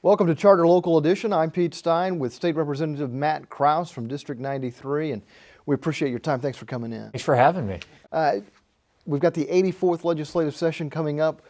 Welcome to Charter Local Edition. I'm Pete Stein with State Representative Matt Krause from District 93, and we appreciate your time. Thanks for coming in. Thanks for having me. We've got the 84th legislative session coming up.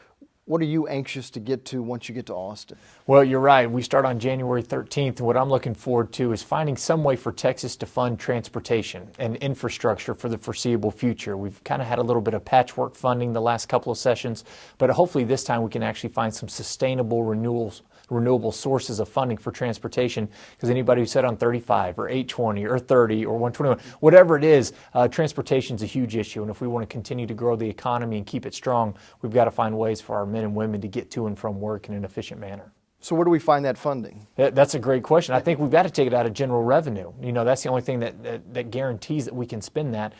What are you anxious to get to once you get to Austin? Well, you're right. We start on January 13th, and what I'm looking forward to is finding some way for Texas to fund transportation and infrastructure for the foreseeable future. We've kind of had a little bit of patchwork funding the last couple of sessions, but hopefully this time we can actually find some sustainable renewable sources of funding for transportation, because anybody who said on 35 or 820 or 30 or 121, whatever it is, transportation is a huge issue, and if we want to continue to grow the economy and keep it strong, we've got to find ways for our men and women to get to and from work in an efficient manner. So where do we find that funding? That's a great question. I think we've got to take it out of general revenue. You know, that's the only thing that guarantees that we can spend that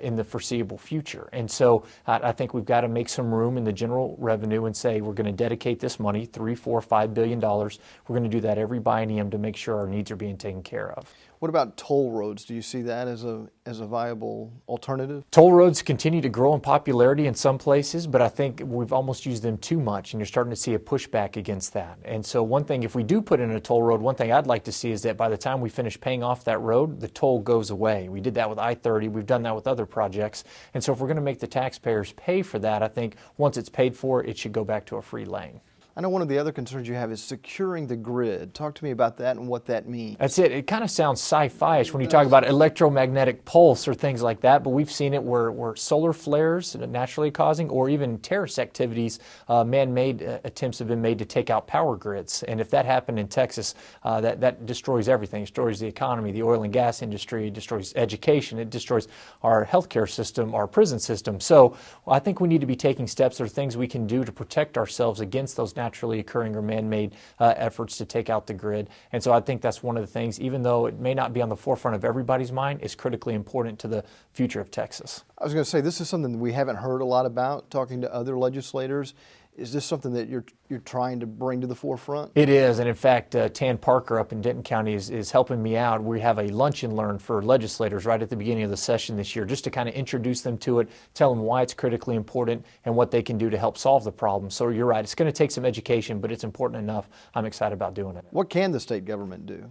in the foreseeable future. And so I think we've got to make some room in the general revenue and say we're going to dedicate this money, $3, $4, $5 billion. We're going to do that every biennium to make sure our needs are being taken care of. What about toll roads? Do you see that as a viable alternative? Toll roads continue to grow in popularity in some places, but I think we've almost used them too much, and you're starting to see a pushback against that. And so one thing, if we do put in a toll road, one thing I'd like to see is that by the time we finish paying off that road, the toll goes away. We did that with I-30. We've done that with other projects. And so if we're going to make the taxpayers pay for that, I think once it's paid for, it should go back to a free lane. I know one of the other concerns you have is securing the grid. Talk to me about that and what that means. That's it. It kind of sounds sci-fi-ish when you talk about electromagnetic pulse or things like that, but we've seen it where solar flares naturally causing, or even terrorist activities, man-made attempts have been made to take out power grids. And if that happened in Texas, that destroys everything. It destroys the economy, the oil and gas industry, it destroys education, it destroys our healthcare system, our prison system. So I think we need to be taking steps or things we can do to protect ourselves against those naturally occurring or man-made efforts to take out the grid. And so I think that's one of the things, even though it may not be on the forefront of everybody's mind, is critically important to the future of Texas. I was going to say, this is something that we haven't heard a lot about talking to other legislators. Is this something that you're trying to bring to the forefront? It is, and in fact, Tan Parker up in Denton County is helping me out. We have a lunch and learn for legislators right at the beginning of the session this year, just to kind of introduce them to it, tell them why it's critically important and what they can do to help solve the problem. So you're right, it's going to take some education, but it's important enough. I'm excited about doing it. What can the state government do?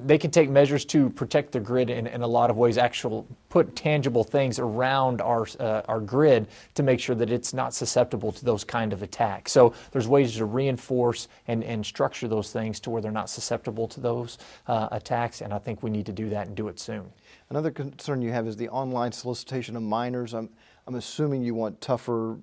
They can take measures to protect the grid in a lot of ways, put tangible things around our grid to make sure that it's not susceptible to those kind of attacks. So there's ways to reinforce and structure those things to where they're not susceptible to those attacks, and I think we need to do that and do it soon. Another concern you have is the online solicitation of minors. I'm assuming you want tougher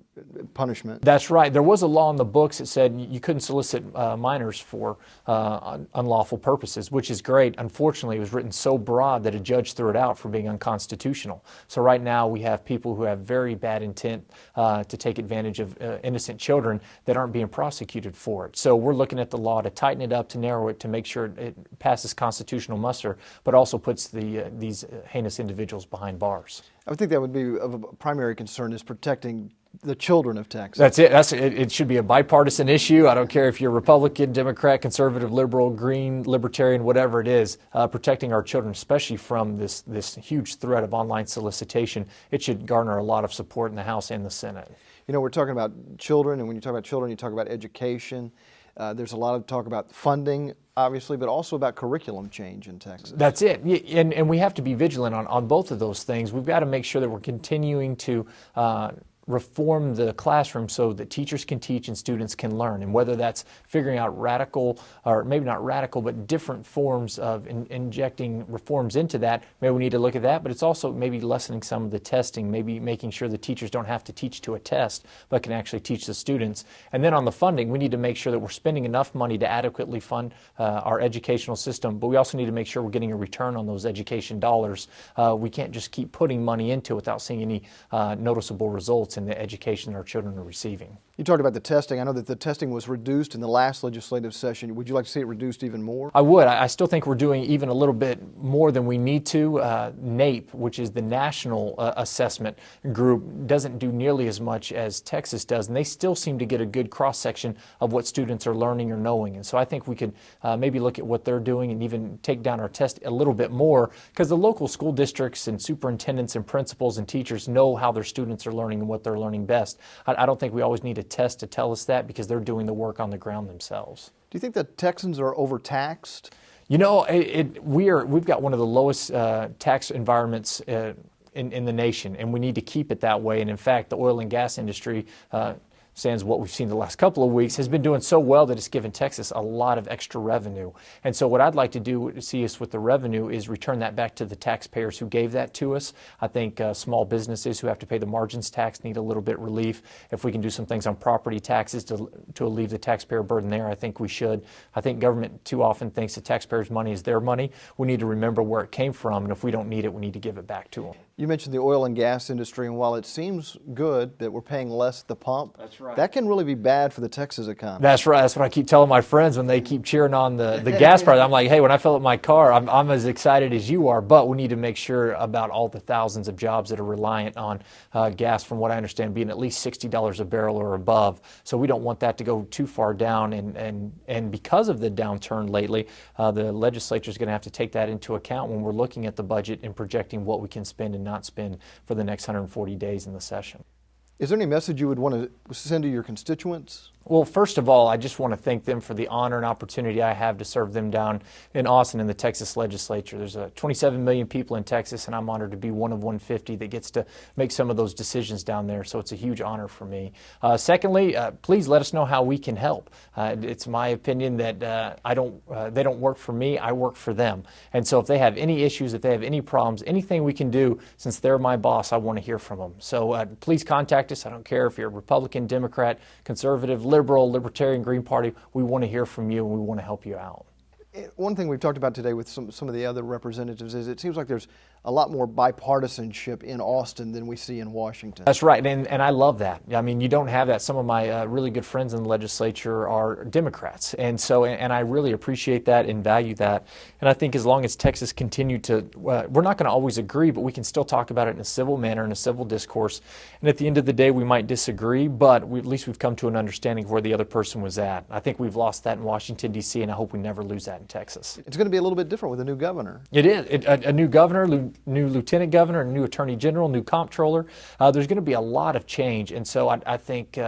punishment. That's right. There was a law in the books that said you couldn't solicit minors for unlawful purposes, which is great. Unfortunately, it was written so broad that a judge threw it out for being unconstitutional. So right now we have people who have very bad intent to take advantage of innocent children that aren't being prosecuted for it. So we're looking at the law to tighten it up, to narrow it, to make sure it passes constitutional muster, but also puts these heinous individuals behind bars. I would think that would be of a primary concern, is protecting the children of Texas. That's it. It should be a bipartisan issue. I don't care if you're Republican, Democrat, conservative, liberal, green, libertarian, whatever it is. Protecting our children, especially from this huge threat of online solicitation, it should garner a lot of support in the House and the Senate. You know, we're talking about children, and when you talk about children, you talk about education. There's a lot of talk about funding, obviously, but also about curriculum change in Texas. That's it. And we have to be vigilant on both of those things. We've got to make sure that we're continuing to reform the classroom so that teachers can teach and students can learn, and whether that's figuring out radical, or maybe not radical, but different forms of injecting reforms into that, maybe we need to look at that. But it's also maybe lessening some of the testing, maybe making sure the teachers don't have to teach to a test but can actually teach the students. And then on the funding, we need to make sure that we're spending enough money to adequately fund our educational system, but we also need to make sure we're getting a return on those education dollars. We can't just keep putting money into it without seeing any noticeable results in the education our children are receiving. You talked about the testing. I know that the testing was reduced in the last legislative session. Would you like to see it reduced even more? I would. I still think we're doing even a little bit more than we need to. NAEP, which is the National Assessment Group, doesn't do nearly as much as Texas does, and they still seem to get a good cross-section of what students are learning or knowing. And so I think we could maybe look at what they're doing and even take down our test a little bit more, because the local school districts and superintendents and principals and teachers know how their students are learning and what they're learning best. I don't think we always need a test to tell us that, because they're doing the work on the ground themselves. Do you think that Texans are overtaxed? You know, we've got one of the lowest tax environments in the nation, and we need to keep it that way. And in fact, the oil and gas industry, sans what we've seen the last couple of weeks, has been doing so well that it's given Texas a lot of extra revenue. And so what I'd like to do to see us with the revenue is return that back to the taxpayers who gave that to us. I think small businesses who have to pay the margins tax need a little bit relief. If we can do some things on property taxes to alleviate the taxpayer burden there, I think we should. I think government too often thinks the taxpayers' money is their money. We need to remember where it came from, and if we don't need it, we need to give it back to them. You mentioned the oil and gas industry, and while it seems good that we're paying less at the pump, That's right. that can really be bad for the Texas economy. That's right. That's what I keep telling my friends when they keep cheering on the gas price. I'm like, hey, when I fill up my car, I'm as excited as you are, but we need to make sure about all the thousands of jobs that are reliant on gas, from what I understand, being at least $60 a barrel or above. So we don't want that to go too far down. And because of the downturn lately, the legislature is going to have to take that into account when we're looking at the budget and projecting what we can spend and not spend for the next 140 days in the session. Is there any message you would want to send to your constituents? Well, first of all, I just want to thank them for the honor and opportunity I have to serve them down in Austin in the Texas legislature. There's 27 million people in Texas, and I'm honored to be one of 150 that gets to make some of those decisions down there, so it's a huge honor for me. Secondly, please let us know how we can help. It's my opinion that they don't work for me, I work for them. And so if they have any issues, if they have any problems, anything we can do, since they're my boss, I want to hear from them. So please contact us. I don't care if you're a Republican, Democrat, conservative, liberal, libertarian, Green Party. We want to hear from you, and we want to help you out. One thing we've talked about today with some of the other representatives is it seems like there's a lot more bipartisanship in Austin than we see in Washington. That's right, and I love that. I mean, you don't have that. Some of my really good friends in the legislature are Democrats, and I really appreciate that and value that. And I think as long as Texas continue to, we're not going to always agree, but we can still talk about it in a civil manner, in a civil discourse. And at the end of the day, we might disagree, but at least we've come to an understanding of where the other person was at. I think we've lost that in Washington, D.C., and I hope we never lose that in Texas. It's going to be a little bit different with a new governor. It is. A new governor, new lieutenant governor, a new attorney general, new comptroller. There's going to be a lot of change. And so I think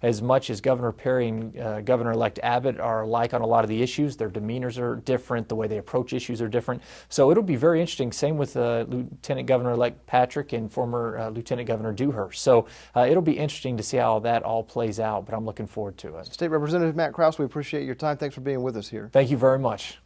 as much as Governor Perry and Governor-elect Abbott are alike on a lot of the issues, their demeanors are different, the way they approach issues are different. So it'll be very interesting. Same with Lieutenant Governor-elect Patrick and former Lieutenant Governor Dewhurst. So it'll be interesting to see how that all plays out, but I'm looking forward to it. State Representative Matt Krause, we appreciate your time. Thanks for being with us here. Thank you very much.